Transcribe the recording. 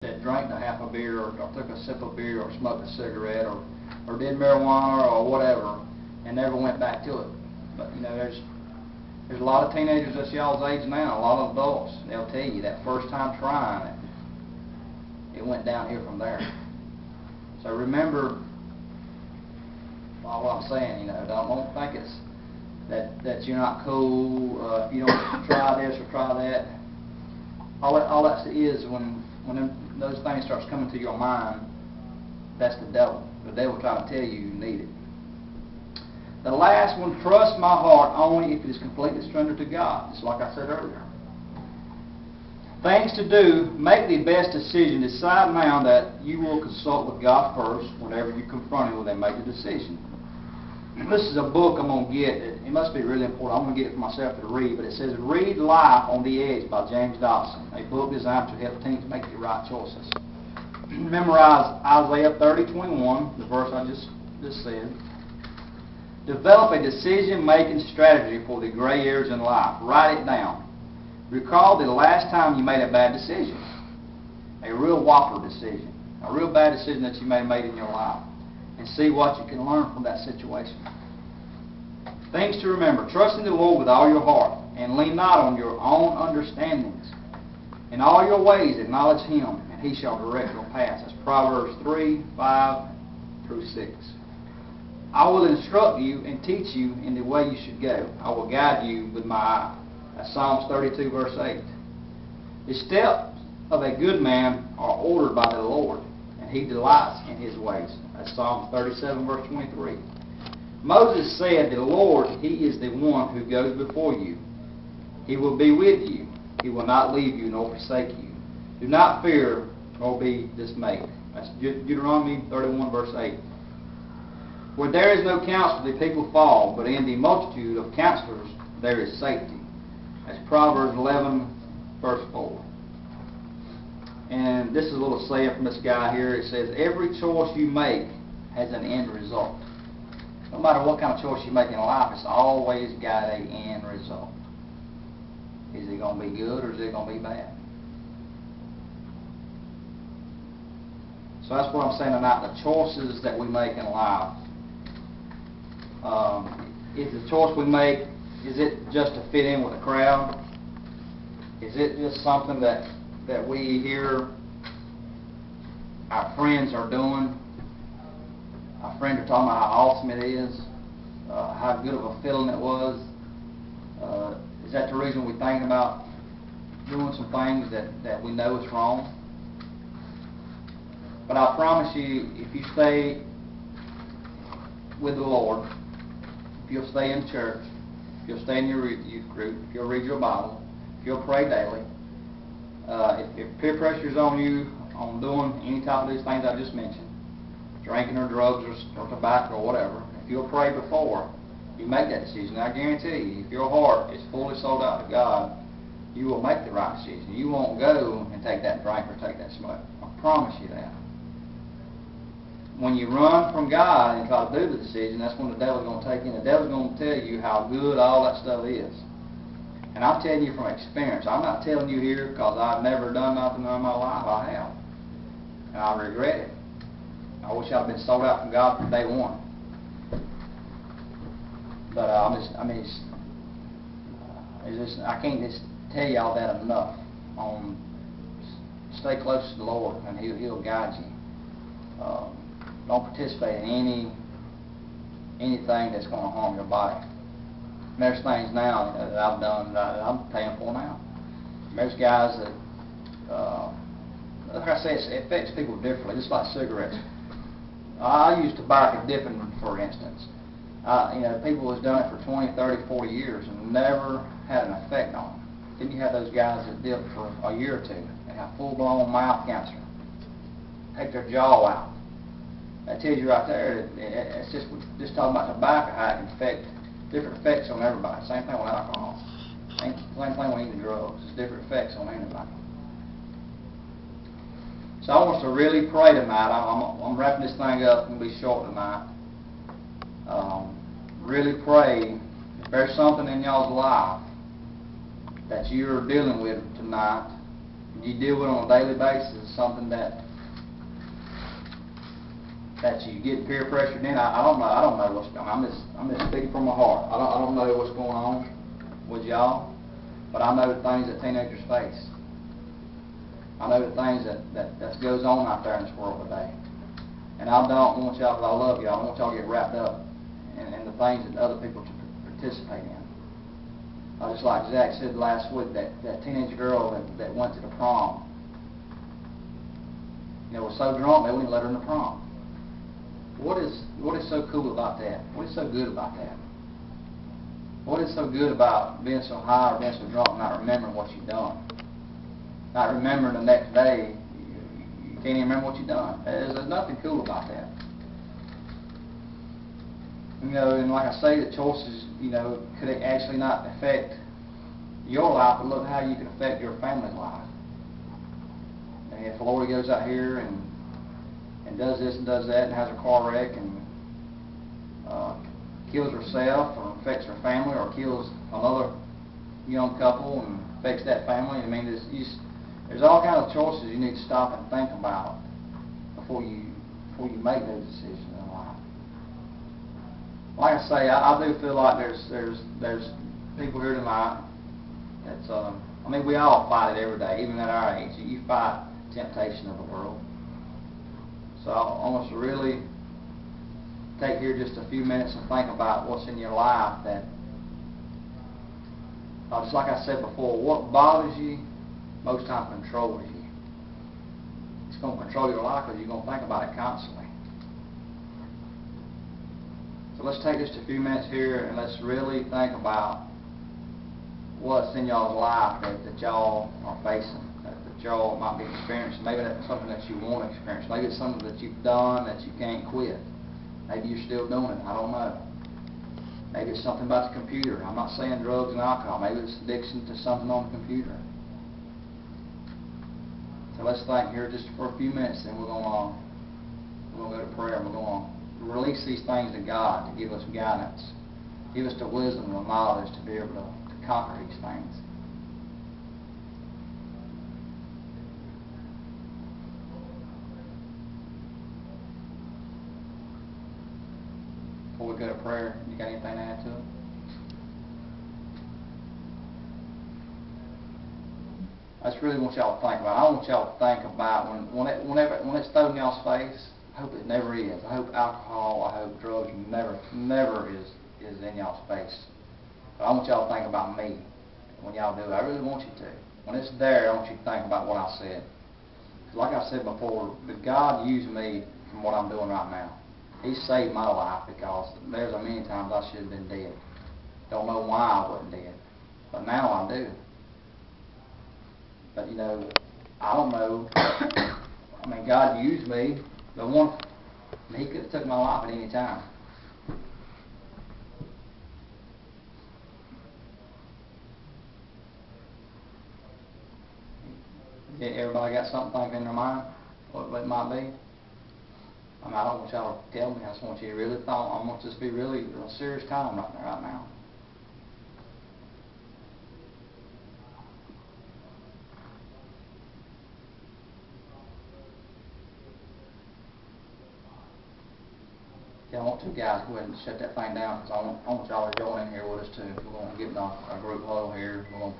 that drank a half a beer or took a sip of beer or smoked a cigarette or did marijuana or whatever and never went back to it. But you know, there's a lot of teenagers that's y'all's age now, a lot of adults, they'll tell you that first time trying it went downhill from there. So remember all what I'm saying, you know, don't think it's that you're not cool if you don't try this or try that. All that is when those things starts coming to your mind, that's the devil. The devil trying to tell you you need it. The last one, trust my heart only if it is completely surrendered to God. Just like I said earlier. Things to do, make the best decision. Decide now that you will consult with God first whenever you're confronted with and make a decision. This is a book I'm going to get. It must be really important. I'm going to get it for myself to read. But it says, Read Life on the Edge by James Dobson. A book designed to help teens make the right choices. Memorize Isaiah 30:21, the verse I just said. Develop a decision-making strategy for the gray areas in life. Write it down. Recall the last time you made a bad decision. A real whopper decision. A real bad decision that you may have made in your life. And see what you can learn from that situation. Things to remember. Trust in the Lord with all your heart, and lean not on your own understandings. In all your ways acknowledge Him, and He shall direct your paths. That's Proverbs 3:5-6. I will instruct you and teach you in the way you should go. I will guide you with my eye. That's Psalms 32, verse 8. The steps of a good man are ordered by the Lord, and He delights in His ways. That's Psalms 37, verse 23. Moses said, the Lord, He is the one who goes before you. He will be with you. He will not leave you nor forsake you. Do not fear nor be dismayed. That's Deuteronomy 31, verse 8. Where there is no counsel, the people fall, but in the multitude of counselors there is safety. That's Proverbs 11, verse 4. And this is a little saying from this guy here. It says, every choice you make has an end result. No matter what kind of choice you make in life, it's always got an end result. Is it going to be good or is it going to be bad? So that's what I'm saying tonight. The choices that we make in life. Is the choice we make, is it just to fit in with the crowd? Is it just something that we hear our friends are doing? Our friends are talking about how awesome it is, how good of a feeling it was. Is that the reason we think about doing some things that we know is wrong? But I promise you, if you stay with the Lord, if you'll stay in church, if you'll stay in your youth group, if you'll read your Bible, if you'll pray daily, if peer pressure is on you on doing any type of these things I just mentioned, drinking or drugs or tobacco or whatever, if you'll pray before you make that decision, I guarantee you, if your heart is fully sold out to God, you will make the right decision. You won't go and take that drink or take that smoke. I promise you that. When you run from God and try to do the decision, that's when the devil's going to take in. The devil's going to tell you how good all that stuff is. And I'm telling you from experience. I'm not telling you here because I've never done nothing in my life. I have. And I regret it. I wish I'd been sold out from God from day one. But I can't just tell you all that enough. Stay close to the Lord, and He'll guide you. Don't participate in anything that's going to harm your body. And there's things now that I've done that I'm paying for now. There's guys that, like I say, it affects people differently, just like cigarettes. I used tobacco dipping, for instance. People has done it for 20, 30, 40 years and never had an effect on them. Then you have those guys that dip for a year or two and have full-blown mouth cancer, take their jaw out. That tells you right there, it's just talking about tobacco, how it can affect different effects on everybody. Same thing with alcohol. Same thing with eating drugs. It's different effects on anybody. So I want us to really pray tonight. I'm wrapping this thing up. It's going to be short tonight. Really pray if there's something in y'all's life that you're dealing with tonight you deal with on a daily basis, something that you get peer pressured in. I don't know what's going on. I'm just speaking from my heart. I don't know what's going on with y'all, but I know the things that teenagers face. I know the things that goes on out there in this world today. And I don't want y'all, because I love y'all, I don't want y'all to get wrapped up in the things that other people participate in. Just like Zach said last week, that teenage girl that went to the prom, was so drunk they wouldn't let her in the prom. What is so cool about that? What is so good about that? What is so good about being so high or being so drunk and not remembering what you've done? Not remembering the next day, you can't even remember what you've done. There's nothing cool about that. And like I say, the choices, could actually not affect your life, but look how you can affect your family's life. And if Lori goes out here and does this and does that and has a car wreck and kills herself or affects her family or kills another young couple and affects that family, there's all kinds of choices you need to stop and think about before you make those decisions in life. Like I say, I do feel like there's people here tonight that's we all fight it every day, even at our age. You fight temptation of the world. So I want us to really take here just a few minutes and think about what's in your life that, just like I said before, what bothers you most times controls you. It's going to control your life because you're going to think about it constantly. So let's take just a few minutes here and let's really think about what's in y'all's life that y'all are facing, that y'all might be experiencing. Maybe that's something that you want to experience. Maybe it's something that you've done that you can't quit. Maybe you're still doing it. I don't know. Maybe it's something about the computer. I'm not saying drugs and alcohol. Maybe it's addiction to something on the computer. So let's think here just for a few minutes, and we're going to go to prayer. And we're going to release these things to God to give us guidance, give us the wisdom and the knowledge to be able to conquer these things. Before we go to prayer, you got anything to add to it? I just really want y'all to think about it. I want y'all to think about when it's thrown in y'all's face. I hope it never is. I hope alcohol, I hope drugs never is in y'all's face. But I want y'all to think about me when y'all do it. I really want you to. When it's there, I want you to think about what I said. Like I said before, God used me from what I'm doing right now. He saved my life because there's a many times I should have been dead. Don't know why I wasn't dead. But now I do. But I don't know. God used me, but He could have took my life at any time. Everybody got something thinking in their mind what it might be? I don't want y'all to tell me. I just want you to really thought. I want this to be really a serious time right now. Yeah, I want two guys to go ahead and shut that thing down because I want y'all to join in here with us too. We're going to get in a group huddle here. We're going to